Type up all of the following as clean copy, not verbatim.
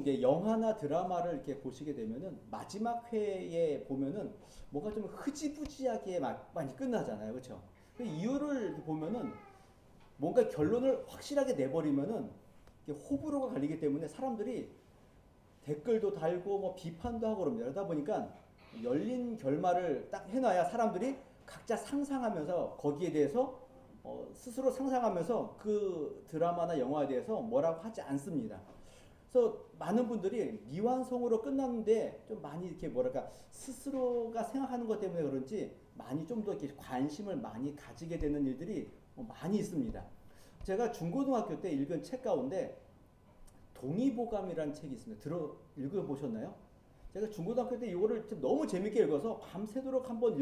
이게 영화나 드라마를 이렇게 보시게 되면은 마지막 회에 보면은 뭔가 좀 흐지부지하게 많이 끝나잖아요. 그렇죠? 그 이유를 보면은 뭔가 결론을 확실하게 내버리면은 이게 호불호가 갈리기 때문에 사람들이 댓글도 달고 뭐 비판도 하고 그럽니다. 그러다 보니까 열린 결말을 딱 해놔야 사람들이 각자 상상하면서 거기에 대해서 스스로 상상하면서 그 드라마나 영화에 대해서 뭐라고 하지 않습니다. 그래서 많은 분들이 미완성으로 끝났는데 좀 많이 이렇게 뭐랄까 스스로가 생각하는 것 때문에 그런지 많이 좀 더 이렇게 관심을 많이 가지게 되는 일들이 많이 있습니다. 제가 중고등학교 때 읽은 책 가운데 동의보감이라는 책이 있습니다. 읽어보셨나요? 제가 중고등학교 때 이거를 너무 재밌게 읽어서 밤새도록 한번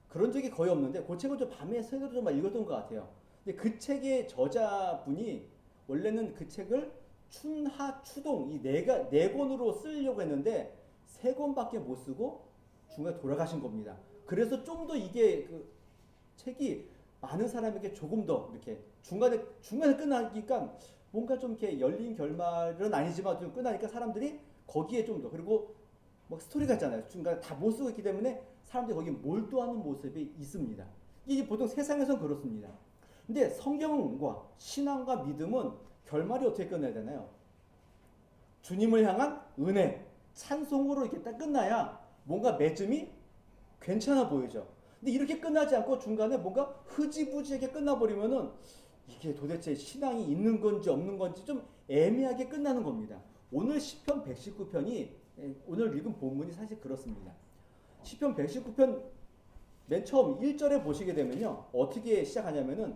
그런 적이 거의 없는데 그 책을 좀 밤에 새도록 좀 읽었던 것 같아요. 근데 그 책의 저자분이 원래는 그 책을 춘하 추동 네 권으로 쓰려고 했는데 세 권밖에 못 쓰고 중간에 돌아가신 겁니다. 그래서 좀 더 이게 그 책이 많은 사람에게 조금 더 이렇게 중간에 끝나니까 뭔가 좀 이렇게 열린 결말은 아니지만 좀 끝나니까 사람들이 거기에 좀 더 그리고 뭐 스토리가 있잖아요. 중간에 다 못 쓰고 있기 때문에 사람들이 거기에 몰두하는 모습이 있습니다. 이게 보통 세상에선 그렇습니다. 근데 성경과 신앙과 믿음은 결말이 어떻게 끝나야 되나요? 주님을 향한 은혜, 찬송으로 이렇게 딱 끝나야 뭔가 맺음이 괜찮아 보이죠. 근데 이렇게 끝나지 않고 중간에 뭔가 흐지부지하게 끝나버리면은 이게 도대체 신앙이 있는 건지 없는 건지 좀 애매하게 끝나는 겁니다. 오늘 시편 119편이 오늘 읽은 본문이 사실 그렇습니다. 시편 119편 맨 처음 1절에 보시게 되면요. 어떻게 시작하냐면은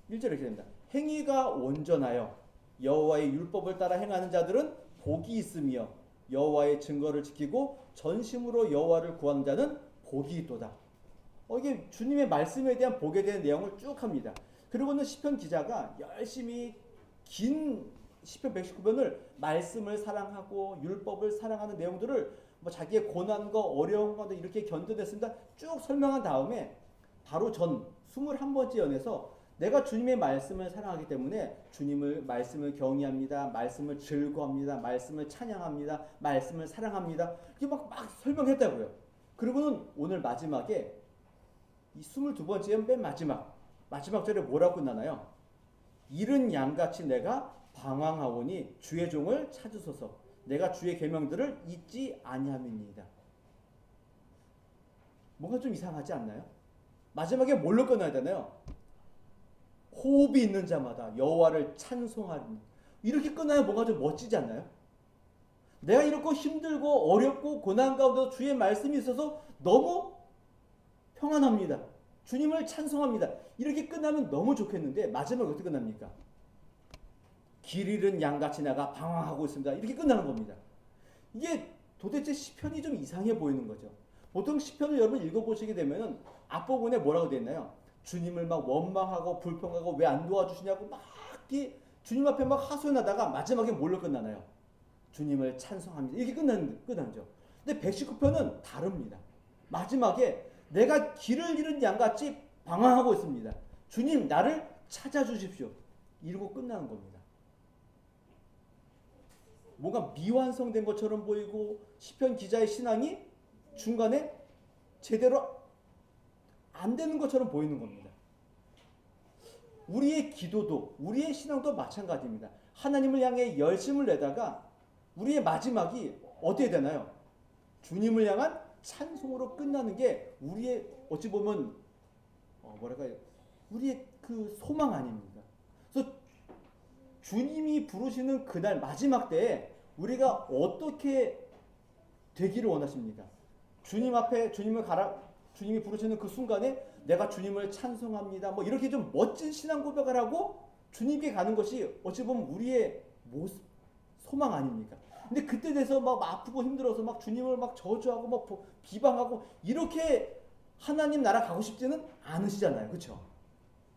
1절에 이렇게 됩니다. 행위가 온전하여 여호와의 율법을 따라 행하는 자들은 복이 있으며 여호와의 증거를 지키고 전심으로 여호와를 구하는 자는 복이 있도다. 이게 주님의 말씀에 대한 복에 대한 내용을 쭉 합니다. 그리고는 시편 기자가 열심히 긴 시편 119편을 말씀을 사랑하고 율법을 사랑하는 내용들을 뭐 자기의 고난과 어려운 것도 이렇게 견뎌냈습니다. 쭉 설명한 다음에 바로 전 21번째 연에서 내가 주님의 말씀을 사랑하기 때문에 주님을 말씀을 경외합니다. 말씀을 즐거워합니다. 말씀을 찬양합니다. 말씀을 사랑합니다. 이렇게 막 설명했다고요. 그리고는 오늘 마지막에 이 22번째 맨 마지막 절에 뭐라고 끝나나요? 이른 양같이 내가 방황하오니 주의 종을 찾으소서. 내가 주의 계명들을 잊지 아니함이니이다. 뭔가 좀 이상하지 않나요? 마지막에 뭘로 끝나야 되나요? 호흡이 있는 자마다 여호와를 찬송하리니. 이렇게 끝나야 뭔가 좀 멋지지 않나요? 내가 이렇게 힘들고 어렵고 고난 가운데 주의 말씀이 있어서 너무 평안합니다. 주님을 찬송합니다. 이렇게 끝나면 너무 좋겠는데 마지막에 어떻게 끝납니까? 길 잃은 양같이 내가 방황하고 있습니다. 이렇게 끝나는 겁니다. 이게 도대체 시편이 좀 이상해 보이는 거죠. 보통 시편을 여러분 읽어보시게 되면 앞부분에 뭐라고 되어 있나요? 주님을 막 원망하고 불평하고 왜 안 도와주시냐고 막 주님 앞에 막 하소연하다가 마지막에 뭘로 끝나나요? 주님을 찬송합니다. 이렇게 끝나죠. 근데 119편은 다릅니다. 마지막에 내가 길을 잃은 양같이 방황하고 있습니다. 주님 나를 찾아주십시오. 이러고 끝나는 겁니다. 뭔가 미완성된 것처럼 보이고 시편 기자의 신앙이 중간에 제대로 안 되는 것처럼 보이는 겁니다. 우리의 기도도 우리의 신앙도 마찬가지입니다. 하나님을 향해 열심을 내다가 우리의 마지막이 어떻게 되나요? 주님을 향한 찬송으로 끝나는 게 우리의 어찌 보면 뭐랄까요? 우리의 그 소망 아닙니까? 그래서 주님이 부르시는 그날 마지막 때에 우리가 어떻게 되기를 원하십니까? 주님 앞에 주님이 부르시는 그 순간에 내가 주님을 찬송합니다. 뭐 이렇게 좀 멋진 신앙 고백을 하고 주님께 가는 것이 어찌 보면 우리의 모습, 소망 아닙니까? 근데 그때 돼서 막 아프고 힘들어서 막 주님을 막 저주하고 막 비방하고 이렇게 하나님 나라 가고 싶지는 않으시잖아요. 그렇죠?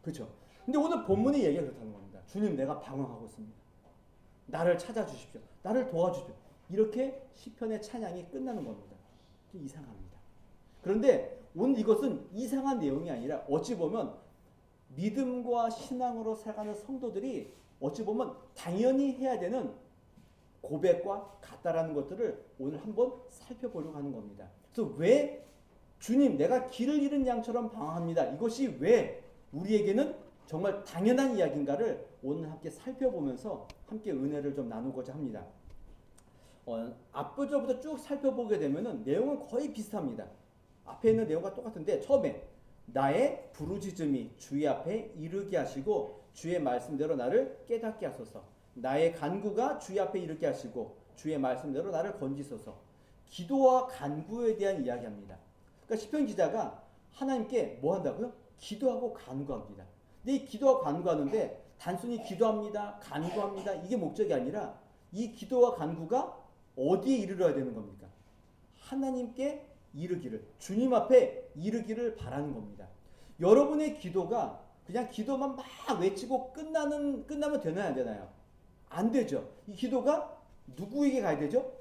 그렇죠? 근데 오늘 본문의 얘기가 그렇다는 겁니다. 주님 내가 방황하고 있습니다. 나를 찾아주십시오. 나를 도와주십시오. 이렇게 시편의 찬양이 끝나는 겁니다. 좀 이상합니다. 그런데 오늘 이것은 이상한 내용이 아니라 어찌 보면 믿음과 신앙으로 살아가는 성도들이 어찌 보면 당연히 해야 되는 고백과 같다라는 것들을 오늘 한번 살펴보려고 하는 겁니다. 그래서 왜 주님 내가 길을 잃은 양처럼 방황합니다. 이것이 왜 우리에게는 정말 당연한 이야기인가를 오늘 함께 살펴보면서 함께 은혜를 좀 나누고자 합니다. 앞부절부터 쭉 살펴보게 되면은 내용은 거의 비슷합니다. 앞에 있는 내용과 똑같은데 처음에 나의 부르짖음이 주의 앞에 이르게 하시고 주의 말씀대로 나를 깨닫게 하소서. 나의 간구가 주의 앞에 이르게 하시고 주의 말씀대로 나를 건지소서. 기도와 간구에 대한 이야기합니다. 그러니까 시편 기자가 하나님께 뭐 한다고요? 기도하고 간구합니다. 근데 이 기도와 간구하는데 단순히 기도합니다, 간구합니다 이게 목적이 아니라 이 기도와 간구가 어디에 이르러야 되는 겁니까? 하나님께 이르기를, 주님 앞에 이르기를 바라는 겁니다. 여러분의 기도가 그냥 기도만 막 외치고 끝나면 되나요, 안 되나요? 안 되죠. 이 기도가 누구에게 가야 되죠?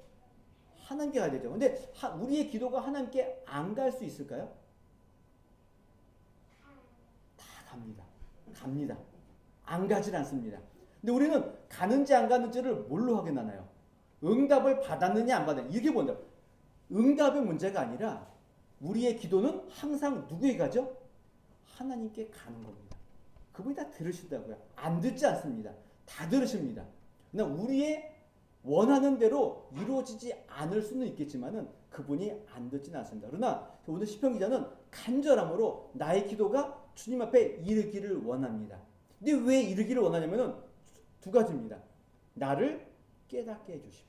하나님께 가야 되죠. 근데 우리의 기도가 하나님께 안 갈 수 있을까요? 다 갑니다. 안 가진 않습니다. 근데 우리는 가는지 안 가는지를 뭘로 확인하나요? 응답을 받았느냐 안 받았느냐 이렇게 본다. 응답의 문제가 아니라 우리의 기도는 항상 누구에게 가죠? 하나님께 가는 겁니다. 그분이 다 들으신다고요. 안 듣지 않습니다. 다 들으십니다. 그러나 우리의 원하는 대로 이루어지지 않을 수는 있겠지만은 그분이 안 듣지는 않습니다. 그러나 오늘 시편 기자는 간절함으로 나의 기도가 주님 앞에 이르기를 원합니다. 근데 왜 이르기를 원하냐면은 두 가지입니다. 나를 깨닫게 해주십시오.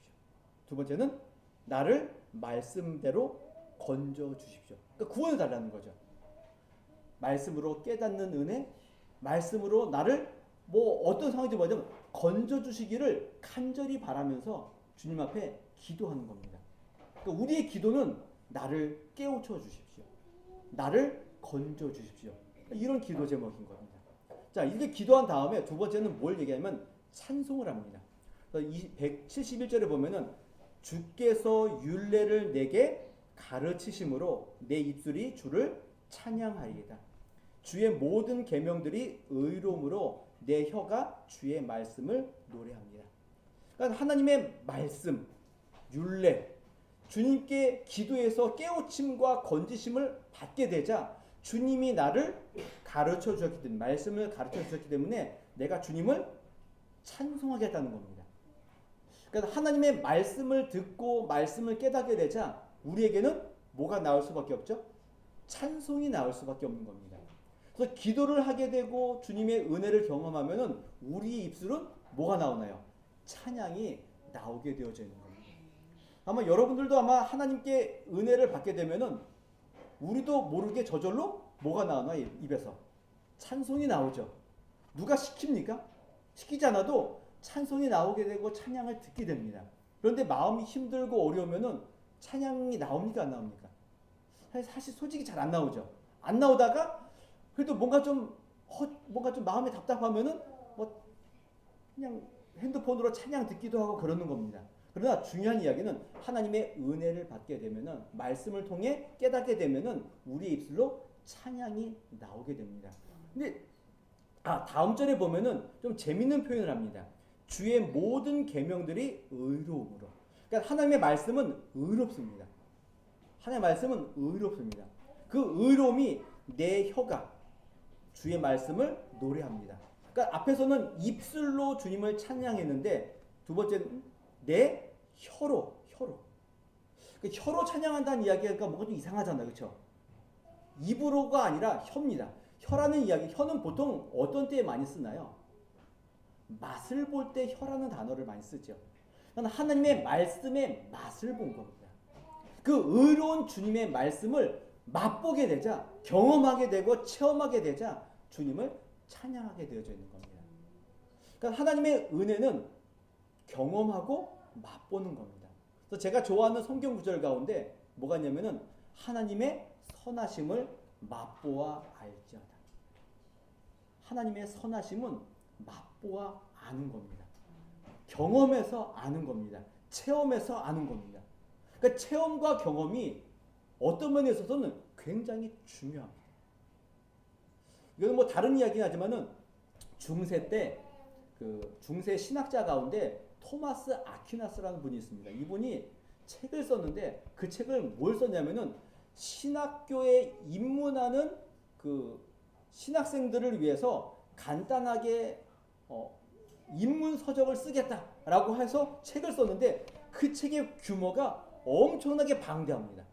두 번째는 나를 말씀대로 건져 주십시오. 그러니까 구원을 달라는 거죠. 말씀으로 깨닫는 은혜, 말씀으로 나를 뭐 어떤 상황인지 뭐냐면 건져 주시기를 간절히 바라면서 주님 앞에 기도하는 겁니다. 그러니까 우리의 기도는 나를 깨우쳐 주십시오. 나를 건져 주십시오. 이런 기도 제목인 겁니다. 자, 이렇게 기도한 다음에 두 번째는 뭘 얘기하냐면 찬송을 합니다. 171절에 보면은 주께서 율례를 내게 가르치심으로 내 입술이 주를 찬양하리이다. 주의 모든 계명들이 의로움으로 내 혀가 주의 말씀을 노래합니다. 그러니까 하나님의 말씀, 율례, 주님께 기도해서 깨우침과 건지심을 받게 되자 주님이 나를 가르쳐 주셨기 때문에, 말씀을 가르쳐 주셨기 때문에 내가 주님을 찬송하겠다는 겁니다. 그러니까 하나님의 말씀을 듣고 말씀을 깨닫게 되자 우리에게는 뭐가 나올 수밖에 없죠? 찬송이 나올 수밖에 없는 겁니다. 그래서 기도를 하게 되고 주님의 은혜를 경험하면은 우리의 입술은 뭐가 나오나요? 찬양이 나오게 되어져 있는 겁니다. 아마 여러분들도 아마 하나님께 은혜를 받게 되면은 우리도 모르게 저절로 뭐가 나오나요? 입에서 찬송이 나오죠. 누가 시킵니까? 시키지 않아도 찬송이 나오게 되고 찬양을 듣게 됩니다. 그런데 마음이 힘들고 어려우면은 찬양이 나옵니까 안 나옵니까? 사실 솔직히 잘 안 나오죠. 안 나오다가 그래도 뭔가 좀 마음이 답답하면은 뭐 그냥 핸드폰으로 찬양 듣기도 하고 그러는 겁니다. 그러나 중요한 이야기는 하나님의 은혜를 받게 되면은 말씀을 통해 깨닫게 되면은 우리의 입술로 찬양이 나오게 됩니다. 근데 다음 절에 보면은 좀 재밌는 표현을 합니다. 주의 모든 계명들이 의로움으로. 그러니까 하나님의 말씀은 의롭습니다. 하나님의 말씀은 의롭습니다. 그 의로움이 내 혀가 주의 말씀을 노래합니다. 그러니까 앞에서는 입술로 주님을 찬양했는데 두 번째는 내 혀로. 그러니까 혀로 찬양한다는 이야기가 뭔가 좀 이상하잖아요. 그렇죠? 입으로가 아니라 혀입니다. 혀라는 이야기, 혀는 보통 어떤 때에 많이 쓰나요? 맛을 볼 때 혀라는 단어를 많이 쓰죠. 하나님의 말씀의 맛을 본 겁니다. 그 의로운 주님의 말씀을 맛보게 되자, 경험하게 되고 체험하게 되자 주님을 찬양하게 되어져 있는 겁니다. 그러니까 하나님의 은혜는 경험하고 맛보는 겁니다. 그래서 제가 좋아하는 성경 구절 가운데 뭐가 있냐면은 하나님의 선하심을 맛보아 알지어다. 하나님의 선하심은 맛보아 아는 겁니다. 경험해서 아는 겁니다. 체험해서 아는 겁니다. 그러니까 체험과 경험이 어떤 면에 있어서는 굉장히 중요합니다. 이건 뭐 다른 이야기는 하지만은 중세 때 그 중세 신학자 가운데 토마스 아퀴나스라는 분이 있습니다. 이분이 책을 썼는데 그 책을 뭘 썼냐면은 신학교에 입문하는 그 신학생들을 위해서 간단하게 입문 서적을 쓰겠다라고 해서 책을 썼는데 그 책의 규모가 엄청나게 방대합니다.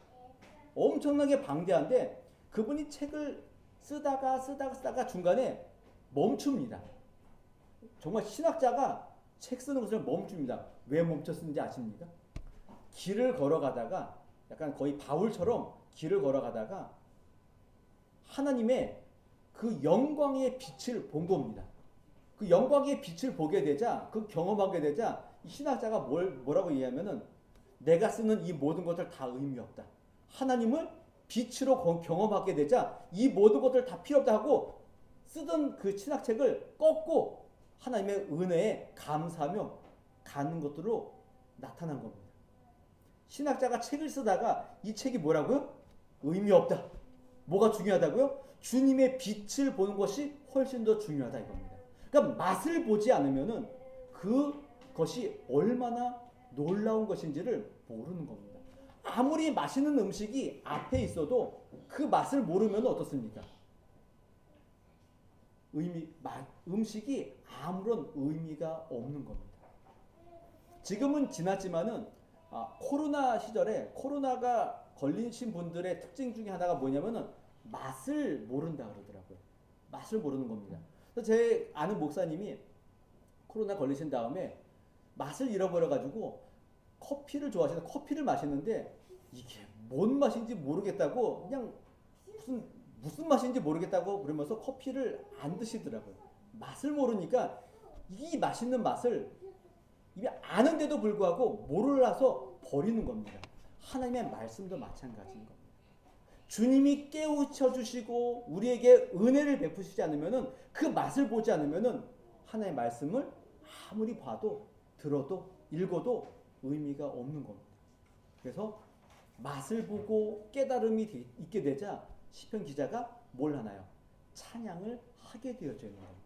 엄청나게 방대한데 그분이 책을 쓰다가 중간에 멈춥니다. 정말 신학자가 책 쓰는 것을 멈춥니다. 왜 멈췄는지 아십니까? 길을 걸어가다가 약간 거의 바울처럼 길을 걸어가다가 하나님의 그 영광의 빛을 본 겁니다. 그 영광의 빛을 보게 되자, 그 경험하게 되자 이 신학자가 뭐라고 얘기하면은 내가 쓰는 이 모든 것들 다 의미 없다. 하나님을 빛으로 경험하게 되자 이 모든 것들 다 필요 없다 하고 쓰던 그 신학책을 꺾고 하나님의 은혜에 감사하며 가는 것들로 나타난 겁니다. 신학자가 책을 쓰다가 이 책이 뭐라고요? 의미 없다. 뭐가 중요하다고요? 주님의 빛을 보는 것이 훨씬 더 중요하다 이겁니다. 그러니까 맛을 보지 않으면은 그것이 얼마나 놀라운 것인지를 모르는 겁니다. 아무리 맛있는 음식이 앞에 있어도 그 맛을 모르면 어떻습니까? 음식이 아무런 의미가 없는 겁니다. 지금은 지났지만은 코로나 시절에 코로나가 걸리신 분들의 특징 중에 하나가 뭐냐면은 맛을 모른다 그러더라고요. 맛을 모르는 겁니다. 그래서 제 아는 목사님이 코로나 걸리신 다음에 맛을 잃어버려가지고 커피를 좋아하시는데 커피를 마시는데 이게 뭔 맛인지 모르겠다고 그냥 무슨 맛인지 모르겠다고 그러면서 커피를 안 드시더라고요. 맛을 모르니까 이 맛있는 맛을 이미 아는데도 불구하고 몰라서 버리는 겁니다. 하나님의 말씀도 마찬가지인 겁니다. 주님이 깨우쳐 주시고 우리에게 은혜를 베푸시지 않으면은 그 맛을 보지 않으면은 하나님의 말씀을 아무리 봐도 들어도 읽어도 의미가 없는 겁니다. 그래서 맛을 보고 깨달음이 있게 되자 시편 기자가 뭘 하나요? 찬양을 하게 되어져 있는 겁니다.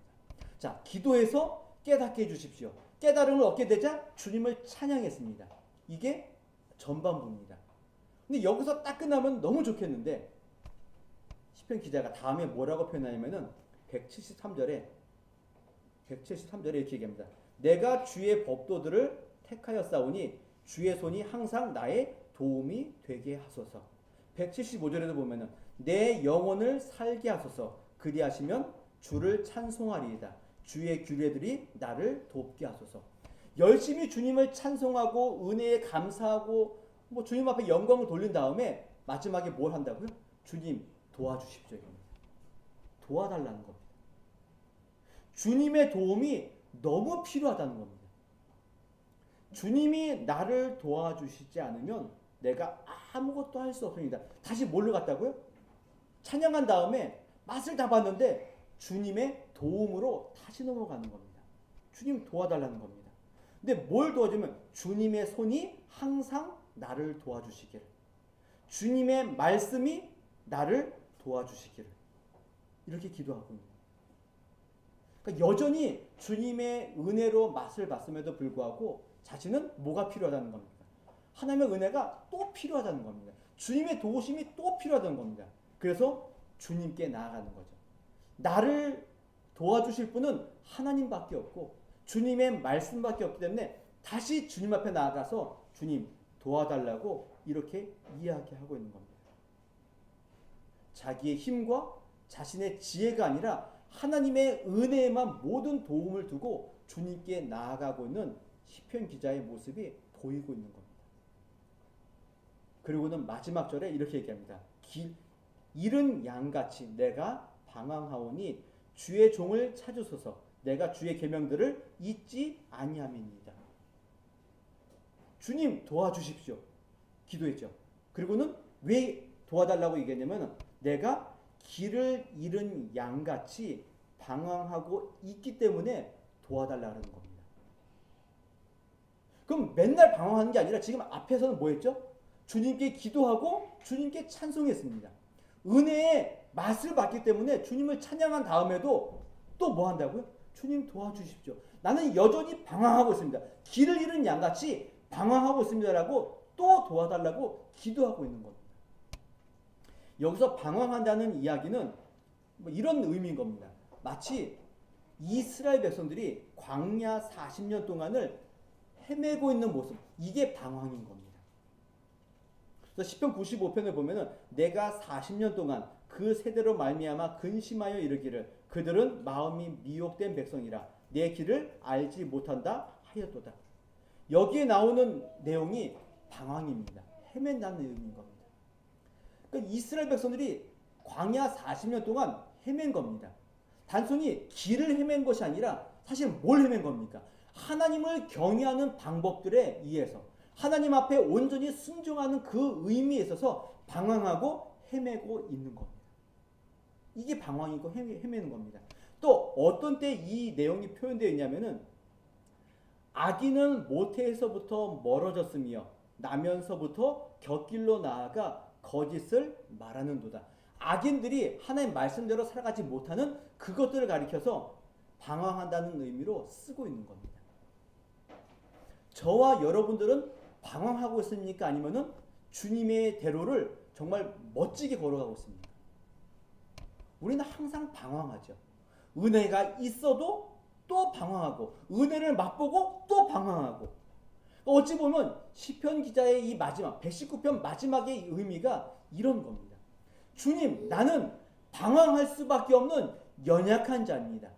자, 기도해서 깨닫게 해주십시오. 깨달음을 얻게 되자 주님을 찬양했습니다. 이게 전반부입니다. 근데 여기서 딱 끝나면 너무 좋겠는데 시편 기자가 다음에 뭐라고 표현하냐면은 173절에 이렇게 얘기합니다. 내가 주의 법도들을 택하였사오니 주의 손이 항상 나의 도움이 되게 하소서. 175절에도 보면은 내 영혼을 살게 하소서. 그리하시면 주를 찬송하리이다. 주의 규례들이 나를 돕게 하소서. 열심히 주님을 찬송하고 은혜에 감사하고 주님 앞에 영광을 돌린 다음에 마지막에 뭘 한다고요? 주님 도와주십시오. 도와달라는 겁니다. 주님의 도움이 너무 필요하다는 겁니다. 주님이 나를 도와주시지 않으면 내가 아무것도 할 수 없습니다. 다시 뭘로 갔다고요? 찬양한 다음에 맛을 다 봤는데 주님의 도움으로 다시 넘어가는 겁니다. 주님 도와달라는 겁니다. 근데 뭘 도와주면 주님의 손이 항상 나를 도와주시기를, 주님의 말씀이 나를 도와주시기를, 이렇게 기도하고 있는 거예요. 그러니까 여전히 주님의 은혜로 맛을 봤음에도 불구하고 자신은 뭐가 필요하다는 겁니까? 하나님의 은혜가 또 필요하다는 겁니다. 주님의 도우심이 또 필요하다는 겁니다. 그래서 주님께 나아가는 거죠. 나를 도와주실 분은 하나님밖에 없고 주님의 말씀밖에 없기 때문에 다시 주님 앞에 나아가서 주님 도와달라고 이렇게 이야기하고 있는 겁니다. 자기의 힘과 자신의 지혜가 아니라 하나님의 은혜에만 모든 도움을 두고 주님께 나아가고 있는 시편 기자의 모습이 보이고 있는 겁니다. 그리고는 마지막 절에 이렇게 얘기합니다. 잃은 양같이 내가 방황하오니 주의 종을 찾으소서. 내가 주의 계명들을 잊지 아니함이니이다. 주님 도와주십시오. 기도했죠. 그리고는 왜 도와달라고 얘기했냐면 내가 길을 잃은 양같이 방황하고 있기 때문에 도와달라는 겁니다. 그럼 맨날 방황하는 게 아니라 지금 앞에서는 뭐 했죠? 주님께 기도하고 주님께 찬송했습니다. 은혜의 맛을 봤기 때문에 주님을 찬양한 다음에도 또 뭐 한다고요? 주님 도와주십시오. 나는 여전히 방황하고 있습니다. 길을 잃은 양같이 방황하고 있습니다라고 또 도와달라고 기도하고 있는 겁니다. 여기서 방황한다는 이야기는 뭐 이런 의미인 겁니다. 마치 이스라엘 백성들이 광야 40년 동안을 헤매고 있는 모습, 이게 방황인 겁니다. 그래서 시편 95편을 보면은 내가 40년 동안 그 세대로 말미암아 근심하여 이르기를 그들은 마음이 미혹된 백성이라 내 길을 알지 못한다 하였도다. 여기에 나오는 내용이 방황입니다. 헤맨다는 의미인 겁니다. 그러니까 이스라엘 백성들이 광야 40년 동안 헤맨 겁니다. 단순히 길을 헤맨 것이 아니라 사실 뭘 헤맨 겁니까? 하나님을 경외하는 방법들에 의해서 하나님 앞에 온전히 순종하는 그 의미에 있어서 방황하고 헤매고 있는 겁니다. 이게 방황이고 헤매는 겁니다. 또 어떤 때 이 내용이 표현되어 있냐면은 악인은 모태에서부터 멀어졌으며 나면서부터 곁길로 나아가 거짓을 말하는도다. 악인들이 하나님 말씀대로 살아가지 못하는 그것들을 가리켜서 방황한다는 의미로 쓰고 있는 겁니다. 저와 여러분들은 방황하고 있습니까? 아니면은 주님의 대로를 정말 멋지게 걸어가고 있습니까? 우리는 항상 방황하죠. 은혜가 있어도 또 방황하고 은혜를 맛보고 또 방황하고. 어찌 보면 시편 기자의 이 마지막 119편 마지막의 의미가 이런 겁니다. 주님, 나는 방황할 수밖에 없는 연약한 자입니다.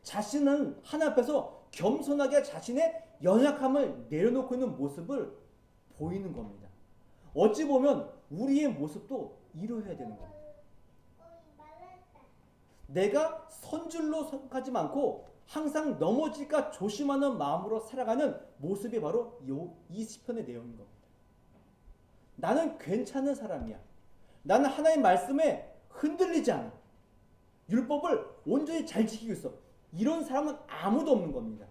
자신은 하나님 앞에서 겸손하게 자신의 연약함을 내려놓고 있는 모습을 보이는 겁니다. 어찌 보면 우리의 모습도 이루어야 되는 겁니다. 내가 선줄로 생각하지 않고 항상 넘어질까 조심하는 마음으로 살아가는 모습이 바로 이 시편의 내용인 겁니다. 나는 괜찮은 사람이야. 나는 하나님의 말씀에 흔들리지 않아. 율법을 온전히 잘 지키고 있어. 이런 사람은 아무도 없는 겁니다.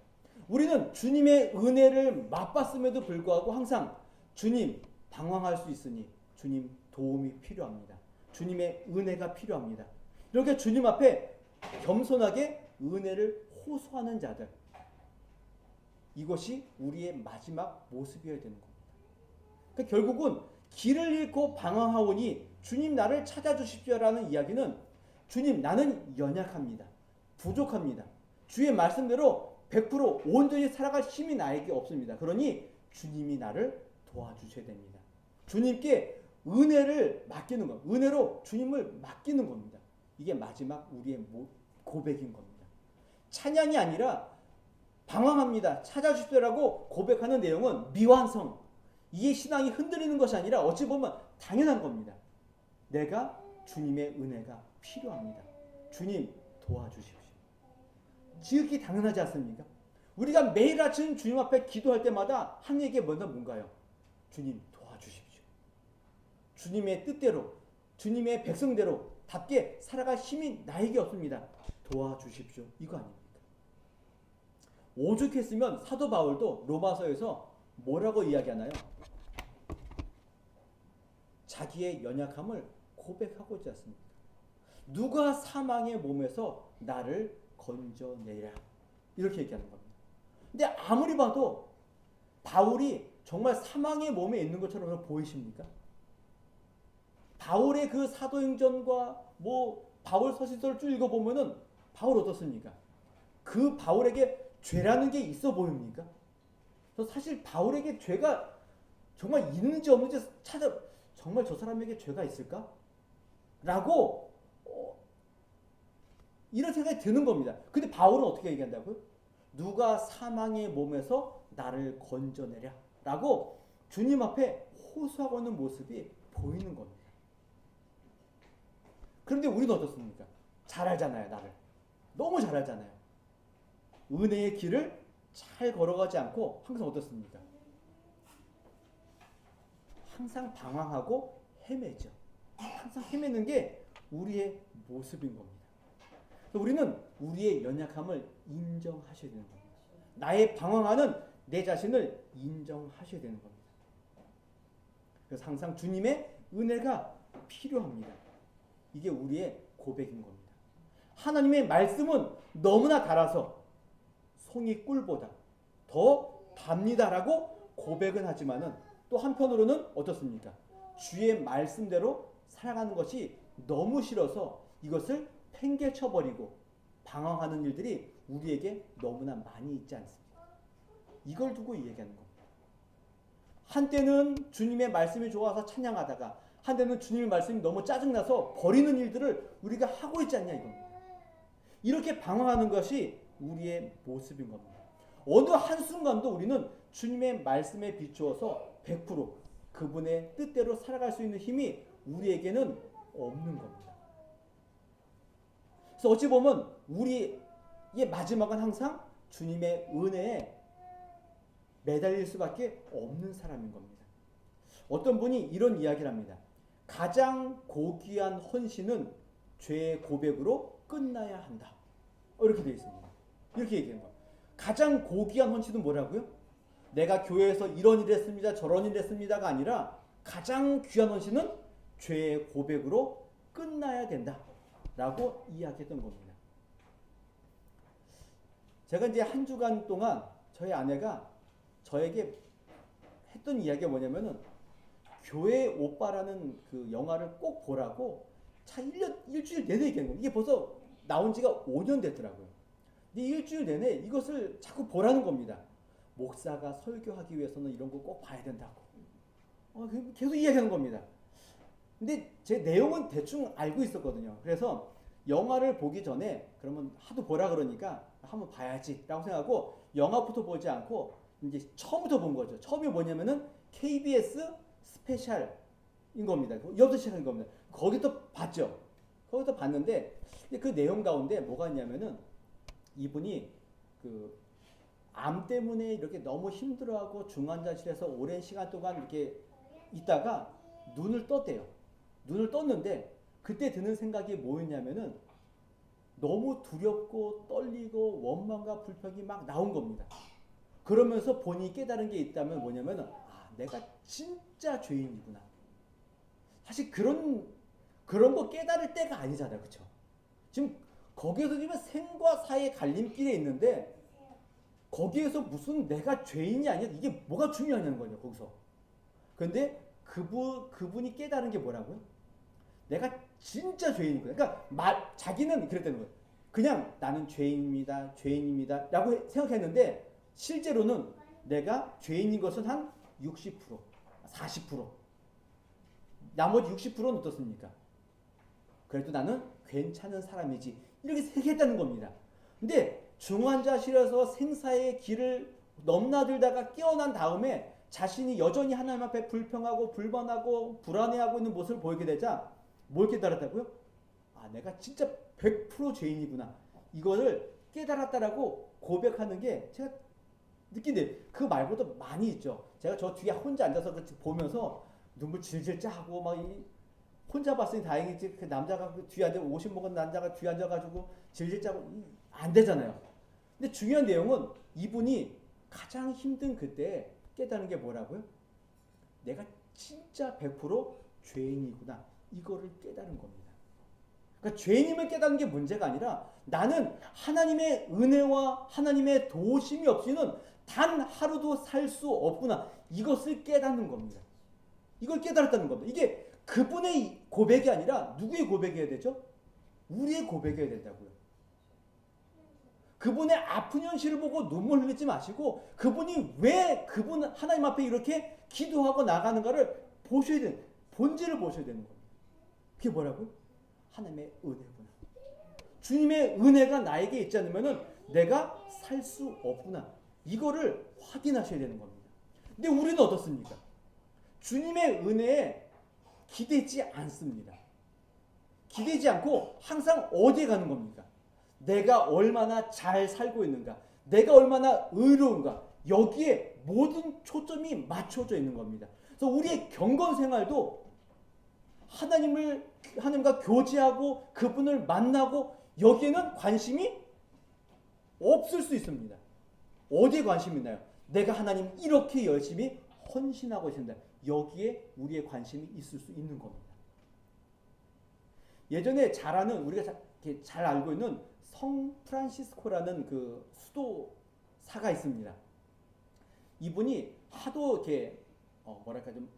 우리는 주님의 은혜를 맛봤음에도 불구하고 항상 주님 방황할 수 있으니 주님 도움이 필요합니다. 주님의 은혜가 필요합니다. 이렇게 주님 앞에 겸손하게 은혜를 호소하는 자들, 이것이 우리의 마지막 모습이어야 되는 겁니다. 그러니까 결국은 길을 잃고 방황하오니 주님 나를 찾아주십시오라는 이야기는 주님 나는 연약합니다. 부족합니다. 주의 말씀대로 100% 온전히 살아갈 힘이 나에게 없습니다. 그러니 주님이 나를 도와주셔야 됩니다. 주님께 은혜를 맡기는 것, 은혜로 주님을 맡기는 겁니다. 이게 마지막 우리의 고백인 겁니다. 찬양이 아니라 방황합니다. 찾아주십시오라고 고백하는 내용은 미완성. 이게 신앙이 흔들리는 것이 아니라 어찌 보면 당연한 겁니다. 내가 주님의 은혜가 필요합니다. 주님 도와주십시오. 지극히 당연하지 않습니까? 우리가 매일 아침 주님 앞에 기도할 때마다 한 얘기 뭔가요? 주님 도와주십시오. 주님의 뜻대로 주님의 백성대로 답게 살아갈 힘이 나에게 없습니다. 도와주십시오. 이거 아닙니까? 오죽했으면 사도 바울도 로마서에서 뭐라고 이야기하나요? 자기의 연약함을 고백하고 있지 않습니까? 누가 사망의 몸에서 나를 건져내랴 이렇게 얘기하는 겁니다. 근데 아무리 봐도 바울이 정말 사망의 몸에 있는 것처럼 보이십니까? 바울의 그 사도행전과 바울 서신서를 쭉 읽어보면은 바울 어떻습니까? 그 바울에게 죄라는 게 있어 보입니까? 사실 바울에게 죄가 정말 있는지 없는지 정말 저 사람에게 죄가 있을까? 라고 이런 생각이 드는 겁니다. 근데 바울은 어떻게 얘기한다고요? 누가 사망의 몸에서 나를 건져내랴 라고 주님 앞에 호소하고 있는 모습이 보이는 겁니다. 그런데 우리는 어떻습니까? 잘 알잖아요. 나를 너무 잘 알잖아요. 은혜의 길을 잘 걸어가지 않고 항상 어떻습니까? 항상 방황하고 헤매죠. 항상 헤매는 게 우리의 모습인 겁니다. 우리는 우리의 연약함을 인정하셔야 되는 겁니다. 나의 방황하는 내 자신을 인정하셔야 되는 겁니다. 그래서 항상 주님의 은혜가 필요합니다. 이게 우리의 고백인 겁니다. 하나님의 말씀은 너무나 달아서 송이 꿀보다 더 답니다라고 고백은 하지만은 또 한편으로는 어떻습니까? 주의 말씀대로 살아가는 것이 너무 싫어서 이것을 팽개쳐버리고 방황하는 일들이 우리에게 너무나 많이 있지 않습니까? 이걸 두고 이야기하는 겁니다. 한때는 주님의 말씀이 좋아서 찬양하다가 한때는 주님의 말씀이 너무 짜증나서 버리는 일들을 우리가 하고 있지 않냐 이겁니다. 이렇게 방황하는 것이 우리의 모습인 겁니다. 어느 한순간도 우리는 주님의 말씀에 비추어서 100% 그분의 뜻대로 살아갈 수 있는 힘이 우리에게는 없는 겁니다. 그래서 어찌 보면 우리의 마지막은 항상 주님의 은혜에 매달릴 수밖에 없는 사람인 겁니다. 어떤 분이 이런 이야기를 합니다. 가장 고귀한 헌신은 죄의 고백으로 끝나야 한다. 이렇게 되어 있습니다. 이렇게 얘기하는 거예요. 가장 고귀한 헌신은 뭐라고요? 내가 교회에서 이런 일을 했습니다. 저런 일을 했습니다가 아니라 가장 귀한 헌신은 죄의 고백으로 끝나야 된다. 라고 이야기했던 겁니다. 제가 이제 한 주간 동안 저희 아내가 저에게 했던 이야기가 뭐냐면은 교회 오빠라는 그 영화를 꼭 보라고 일주일 내내 얘기하는 거예요. 이게 벌써 나온 지가 5년 됐더라고요. 근데 일주일 내내 이것을 자꾸 보라는 겁니다. 목사가 설교하기 위해서는 이런 거 꼭 봐야 된다고. 계속 이야기하는 겁니다. 근데 제 내용은 대충 알고 있었거든요. 그래서 영화를 보기 전에 그러면 하도 보라 그러니까 한번 봐야지 라고 생각하고 영화부터 보지 않고 이제 처음부터 본 거죠. 처음이 뭐냐면은 KBS 스페셜인 겁니다. 여기서 시작한 겁니다. 거기서 봤죠. 거기서 봤는데 그 내용 가운데 뭐가 있냐면은 이분이 그 암 때문에 이렇게 너무 힘들어하고 중환자실에서 오랜 시간 동안 이렇게 있다가 눈을 떴대요. 눈을 떴는데 그때 드는 생각이 뭐였냐면은 너무 두렵고 떨리고 원망과 불평이 막 나온 겁니다. 그러면서 본인이 깨달은 게 있다면 뭐냐면은 내가 진짜 죄인이구나. 사실 그런 거 깨달을 때가 아니잖아요. 그렇죠? 지금 거기에서 지금 생과 사의 갈림길에 있는데 거기에서 무슨 내가 죄인이 아니야? 이게 뭐가 중요하냐는 거죠. 거기서. 그런데 그분이 깨달은 게 뭐라고요? 내가 진짜 죄인이구나. 그러니까 자기는 그랬다는 거예요. 그냥 나는 죄인입니다. 죄인입니다. 라고 생각했는데 실제로는 내가 죄인인 것은 한 60%, 40%. 나머지 60%는 어떻습니까? 그래도 나는 괜찮은 사람이지. 이렇게 생각했다는 겁니다. 근데 중환자실에서 생사의 길을 넘나들다가 깨어난 다음에 자신이 여전히 하나님 앞에 불평하고 불만하고 불안해하고 있는 모습을 보이게 되자 뭘 깨달았다고요? 내가 진짜 100% 죄인이구나. 이거를 깨달았다라고 고백하는 게 제가 느낀데 그 말고도 많이 있죠. 제가 저 뒤에 혼자 앉아서 보면서 눈물 질질 짜고 막 혼자 봤으니 다행이지. 그 남자가 그 뒤에 앉아 50 먹은 남자가 뒤에 앉아가지고 질질 짜고 안 되잖아요. 근데 중요한 내용은 이분이 가장 힘든 그때 깨닫는 게 뭐라고요? 내가 진짜 100% 죄인이구나. 이거를 깨달은 겁니다. 그러니까 죄인임을 깨닫는 게 문제가 아니라 나는 하나님의 은혜와 하나님의 도우심이 없이는 단 하루도 살 수 없구나. 이것을 깨닫는 겁니다. 이걸 깨달았다는 겁니다. 이게 그분의 고백이 아니라 누구의 고백이어야 되죠? 우리의 고백이어야 된다고요. 그분의 아픈 현실을 보고 눈물 흘리지 마시고 그분이 왜 그분 하나님 앞에 이렇게 기도하고 나가는가를 보셔야 되는, 본질을 보셔야 되는 겁니다. 그게 뭐라고요? 하나님의 은혜구나. 주님의 은혜가 나에게 있지 않으면 내가 살 수 없구나. 이거를 확인하셔야 되는 겁니다. 근데 우리는 어떻습니까? 주님의 은혜에 기대지 않습니다. 기대지 않고 항상 어디에 가는 겁니까? 내가 얼마나 잘 살고 있는가, 내가 얼마나 의로운가, 여기에 모든 초점이 맞춰져 있는 겁니다. 그래서 우리의 경건 생활도 하나님과 교제하고 그분을 만나고 여기에는 관심이 없을 수 있습니다. 어디에 관심이 있나요? 내가 하나님 이렇게 열심히 헌신하고 있습니다. 여기에 우리의 관심이 있을 수 있는 겁니다. 예전에 잘 아는 우리가 이렇게 잘 알고 있는 성 프란시스코라는 그 수도사가 있습니다. 이분이 하도 이렇게 뭐랄까 좀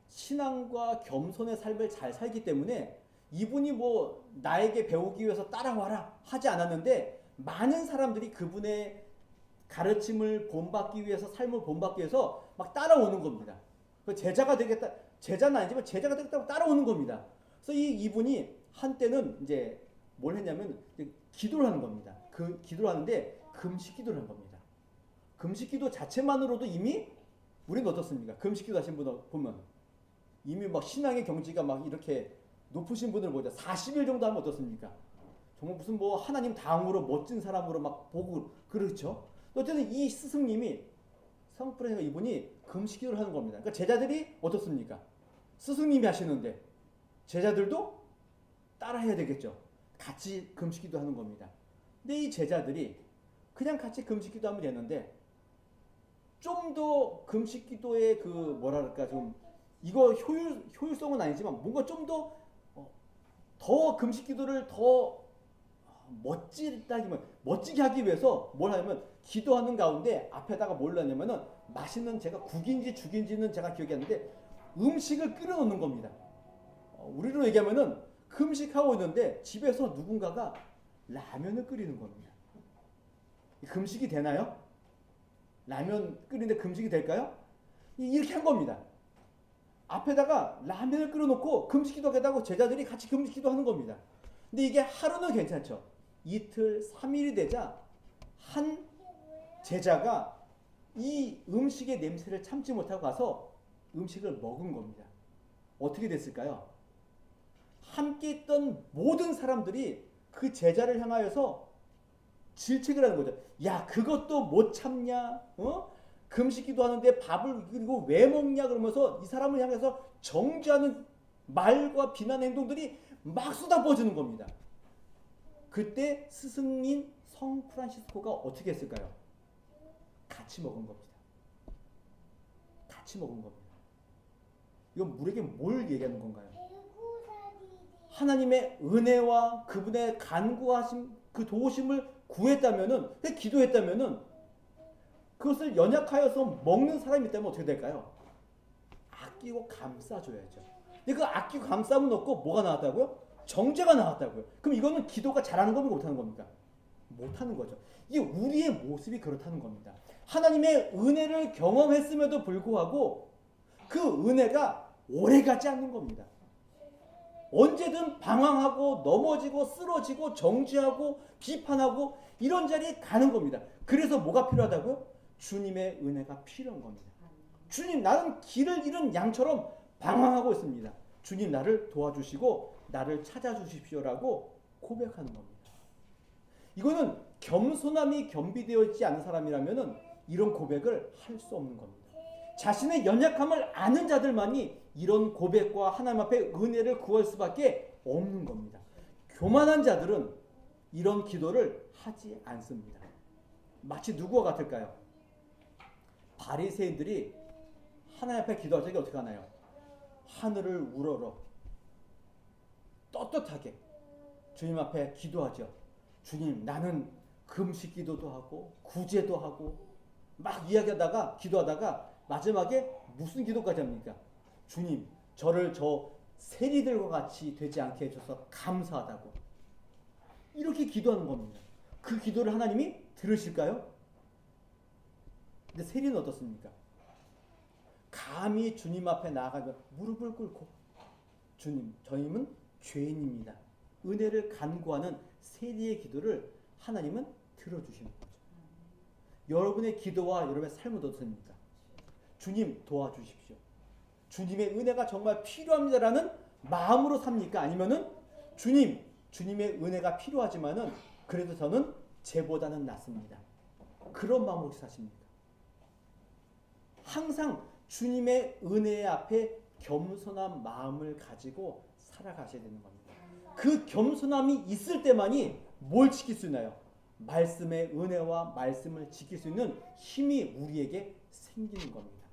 신앙과 겸손의 삶을 잘 살기 때문에 이분이 뭐 나에게 배우기 위해서 따라와라 하지 않았는데 많은 사람들이 그분의 가르침을 본받기 위해서 삶을 본받기 위해서 막 따라오는 겁니다. 제자가 되겠다, 제자는 아니지만 제자가 되겠다고 따라오는 겁니다. 그래서 이분이 한때는 이제 뭘 했냐면 이제 기도를 하는 겁니다. 그 기도를 하는데 금식 기도를 한 겁니다. 금식 기도 자체만으로도 이미 우리는 어떻습니까? 금식 기도 하신 분 보면 이미 막 신앙의 경지가 막 이렇게 높으신 분들 보자. 40일 정도 하면 어떻습니까? 정말 무슨 뭐 하나님 다음으로 멋진 사람으로 막 보고 그렇죠. 어쨌든 이 스승님이 성프레가 이분이 금식 기도를 하는 겁니다. 그러니까 제자들이 어떻습니까? 스승님이 하시는데 제자들도 따라해야 되겠죠. 같이 금식 기도 하는 겁니다. 근데 이 제자들이 그냥 같이 금식 기도 하면 되는데 좀 더 금식 기도의 그 뭐랄까 좀 이거 효율성은 아니지만 뭔가 좀 더 금식 기도를 더 멋지게 하기 위해서 뭘 하냐면 기도하는 가운데 앞에다가 뭘 하냐면은 맛있는 제가 국인지 죽인지는 제가 기억이 안 나는데 음식을 끓여 놓는 겁니다. 우리로 얘기하면은 금식하고 있는데 집에서 누군가가 라면을 끓이는 겁니다. 금식이 되나요? 라면 끓이는데 금식이 될까요? 이렇게 한 겁니다. 앞에다가 라면을 끓여놓고 금식기도 하겠다고 제자들이 같이 금식기도 하는 겁니다. 근데 이게 하루는 괜찮죠. 이틀, 3일이 되자 한 제자가 이 음식의 냄새를 참지 못하고 가서 음식을 먹은 겁니다. 어떻게 됐을까요? 함께 있던 모든 사람들이 그 제자를 향하여서 질책을 하는 거죠. 야, 그것도 못 참냐? 금식기도 하는데 밥을 그리고 왜 먹냐? 그러면서 이 사람을 향해서 정죄하는 말과 비난 행동들이 막 쏟아부어지는 겁니다. 그때 스승인 성 프란시스코가 어떻게 했을까요? 같이 먹은 겁니다. 같이 먹은 겁니다. 이건 우리에게 뭘 얘기하는 건가요? 하나님의 은혜와 그분의 간구하심, 그 도우심을 구했다면은, 기도했다면은, 그것을 연약하여서 먹는 사람이 있다면 어떻게 될까요? 아끼고 감싸줘야죠. 근데 그 아끼고 감싸면 없고 뭐가 나왔다고요? 정죄가 나왔다고요. 그럼 이거는 기도가 잘하는 겁니까? 못하는 겁니까? 못하는 거죠. 이게 우리의 모습이 그렇다는 겁니다. 하나님의 은혜를 경험했음에도 불구하고 그 은혜가 오래가지 않는 겁니다. 언제든 방황하고 넘어지고 쓰러지고 정죄하고 비판하고 이런 자리에 가는 겁니다. 그래서 뭐가 필요하다고요? 주님의 은혜가 필요한 겁니다. 주님, 나는 길을 잃은 양처럼 방황하고 있습니다. 주님, 나를 도와주시고 나를 찾아주십시오라고 고백하는 겁니다. 이거는 겸손함이 겸비되어 있지 않은 사람이라면 이런 고백을 할 수 없는 겁니다. 자신의 연약함을 아는 자들만이 이런 고백과 하나님 앞에 은혜를 구할 수밖에 없는 겁니다. 교만한 자들은 이런 기도를 하지 않습니다. 마치 누구와 같을까요? 바리새인들이 하나님 앞에 기도할 때 어떻게 하나요? 하늘을 우러러 떳떳하게 주님 앞에 기도하죠. 주님, 나는 금식 기도도 하고 구제도 하고 막 이야기하다가 기도하다가 마지막에 무슨 기도까지 합니까? 주님, 저를 저 세리들과 같이 되지 않게 해줘서 감사하다고 이렇게 기도하는 겁니다. 그 기도를 하나님이 들으실까요? 근데 세리는 어떻습니까? 감히 주님 앞에 나아가며 무릎을 꿇고 주님, 저님은 죄인입니다. 은혜를 간구하는 세리의 기도를 하나님은 들어주시는 거죠. 여러분의 기도와 여러분의 삶은 어떻습니까? 주님 도와주십시오. 주님의 은혜가 정말 필요합니다라는 마음으로 삽니까? 아니면은 주님의 은혜가 필요하지만은 그래도 저는 쟤보다는 낫습니다. 그런 마음으로 사십니까? 항상 주님의 은혜 앞에 겸손한 마음을 가지고 살아가셔야 되는 겁니다. 그 겸손함이 있을 때만이 뭘 지킬 수 있나요? 말씀의 은혜와 말씀을 지킬 수 있는 힘이 우리에게 생기는 겁니다.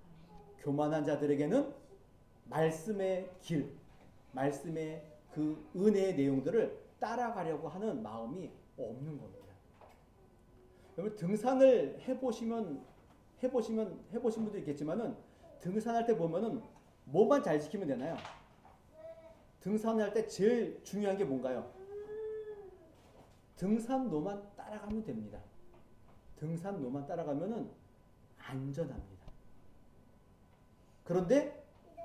교만한 자들에게는 말씀의 길, 말씀의 그 은혜의 내용들을 따라가려고 하는 마음이 없는 겁니다. 여러분 등산을 해보신 분도 있겠지만은 등산할 때 보면은 뭐만 잘 지키면 되나요? 등산할 때 제일 중요한 게 뭔가요? 등산로만 따라가면 됩니다. 등산로만 따라가면은 안전합니다. 그런데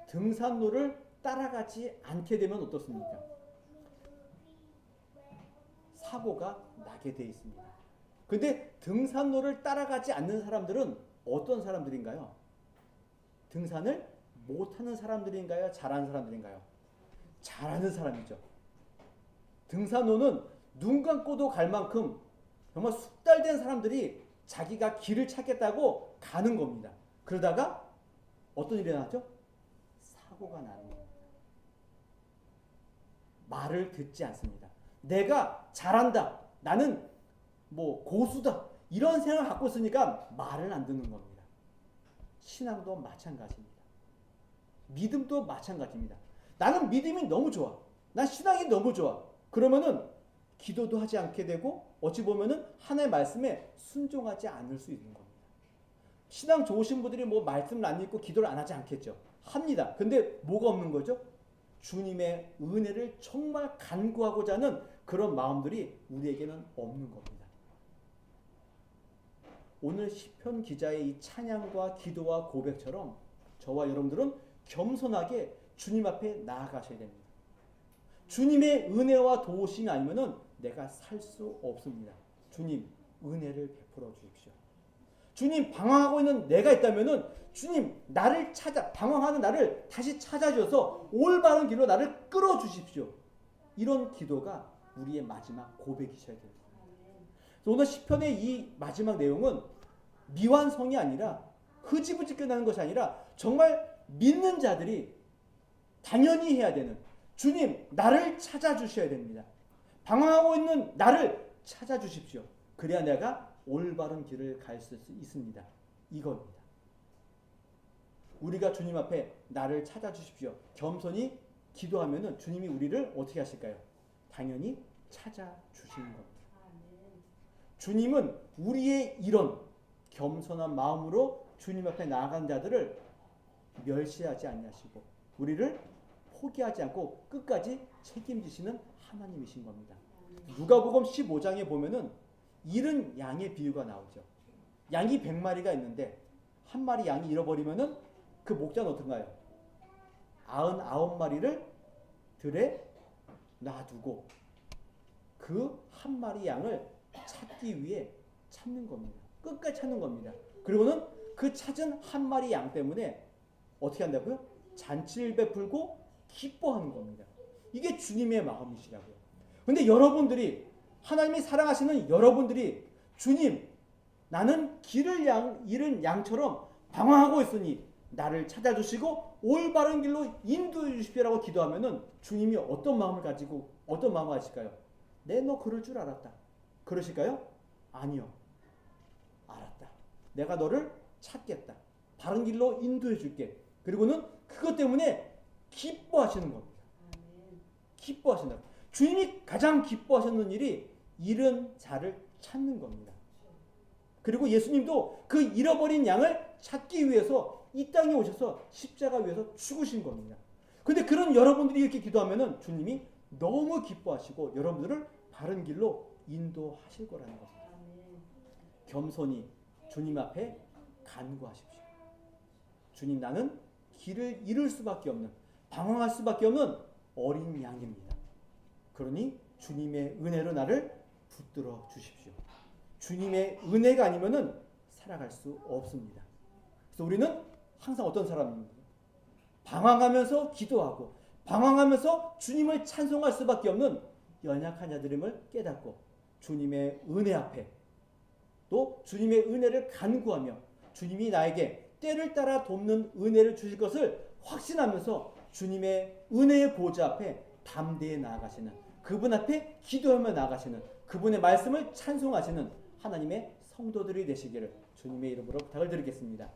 등산로를 따라가지 않게 되면 어떻습니까? 사고가 나게 돼 있습니다. 근데 등산로를 따라가지 않는 사람들은 어떤 사람들인가요? 등산을 못하는 사람들인가요? 잘하는 사람들인가요? 잘하는 사람이죠. 등산로는 눈 감고도 갈 만큼 정말 숙달된 사람들이 자기가 길을 찾겠다고 가는 겁니다. 그러다가 어떤 일이 나죠? 사고가 나는 겁니다. 말을 듣지 않습니다. 내가 잘한다. 나는 뭐 고수다. 이런 생각을 갖고 있으니까 말을 안 듣는 겁니다. 신앙도 마찬가지입니다. 믿음도 마찬가지입니다. 나는 믿음이 너무 좋아. 난 신앙이 너무 좋아. 그러면은 기도도 하지 않게 되고 어찌 보면은 하나님의 말씀에 순종하지 않을 수 있는 겁니다. 신앙 좋으신 분들이 뭐 말씀을 안 읽고 기도를 안 하지 않겠죠. 합니다. 근데 뭐가 없는 거죠? 주님의 은혜를 정말 간구하고자 하는 그런 마음들이 우리에게는 없는 겁니다. 오늘 시편 기자의 이 찬양과 기도와 고백처럼 저와 여러분들은 겸손하게 주님 앞에 나아가셔야 됩니다. 주님의 은혜와 도우심이 아니면은 내가 살 수 없습니다. 주님 은혜를 베풀어 주십시오. 주님 방황하고 있는 내가 있다면은 주님 나를 방황하는 나를 다시 찾아주셔서 올바른 길로 나를 끌어 주십시오. 이런 기도가 우리의 마지막 고백이셔야 됩니다. 오늘 시편의 이 마지막 내용은 미완성이 아니라 흐지부지 끝나는 것이 아니라 정말 믿는 자들이 당연히 해야 되는 주님 나를 찾아주셔야 됩니다. 방황하고 있는 나를 찾아주십시오. 그래야 내가 올바른 길을 갈 수 있습니다. 이겁니다. 우리가 주님 앞에 나를 찾아주십시오. 겸손히 기도하면은 주님이 우리를 어떻게 하실까요? 당연히 찾아주시는 겁니다. 주님은 우리의 이런 겸손한 마음으로 주님 앞에 나아간 자들을 멸시하지 아니하시고 우리를 포기하지 않고 끝까지 책임지시는 하나님이신 겁니다. 누가복음 15장에 보면은 잃은 양의 비유가 나오죠. 양이 100마리가 있는데 한 마리 양이 잃어버리면은 그 목자는 어떤가요? 99마리를 들에 놔두고 그 한 마리 양을 찾기 위해 찾는 겁니다. 끝까지 찾는 겁니다. 그리고는 그 찾은 한 마리 양 때문에 어떻게 한다고요? 잔치를 베풀고 기뻐하는 겁니다. 이게 주님의 마음이시라고요. 근데 여러분들이 하나님이 사랑하시는 여러분들이 주님 나는 길을 잃은 양처럼 방황하고 있으니 나를 찾아주시고 올바른 길로 인도해 주십시오라고 기도하면은 주님이 어떤 마음을 가질까요? 네, 너 그럴 줄 알았다. 그러실까요? 아니요. 알았다. 내가 너를 찾겠다. 바른 길로 인도해 줄게. 그리고는 그것 때문에 기뻐하시는 겁니다. 기뻐하신다. 주님이 가장 기뻐하셨는 일이 잃은 자를 찾는 겁니다. 그리고 예수님도 그 잃어버린 양을 찾기 위해서 이 땅에 오셔서 십자가 위에서 죽으신 겁니다. 근데 그런 여러분들이 이렇게 기도하면은 주님이 너무 기뻐하시고 여러분들을 바른 길로 인도하실 거라는 겁니다. 겸손히 주님 앞에 간구하십시오. 주님 나는 길을 잃을 수밖에 없는 방황할 수밖에 없는 어린 양입니다. 그러니 주님의 은혜로 나를 붙들어 주십시오. 주님의 은혜가 아니면은 살아갈 수 없습니다. 그래서 우리는 항상 어떤 사람입니까? 방황하면서 기도하고 방황하면서 주님을 찬송할 수밖에 없는 연약한 자들임을 깨닫고 주님의 은혜 앞에 또 주님의 은혜를 간구하며 주님이 나에게 때를 따라 돕는 은혜를 주실 것을 확신하면서 주님의 은혜의 보좌 앞에 담대히 나아가시는 그분 앞에 기도하며 나아가시는 그분의 말씀을 찬송하시는 하나님의 성도들이 되시기를 주님의 이름으로 부탁을 드리겠습니다.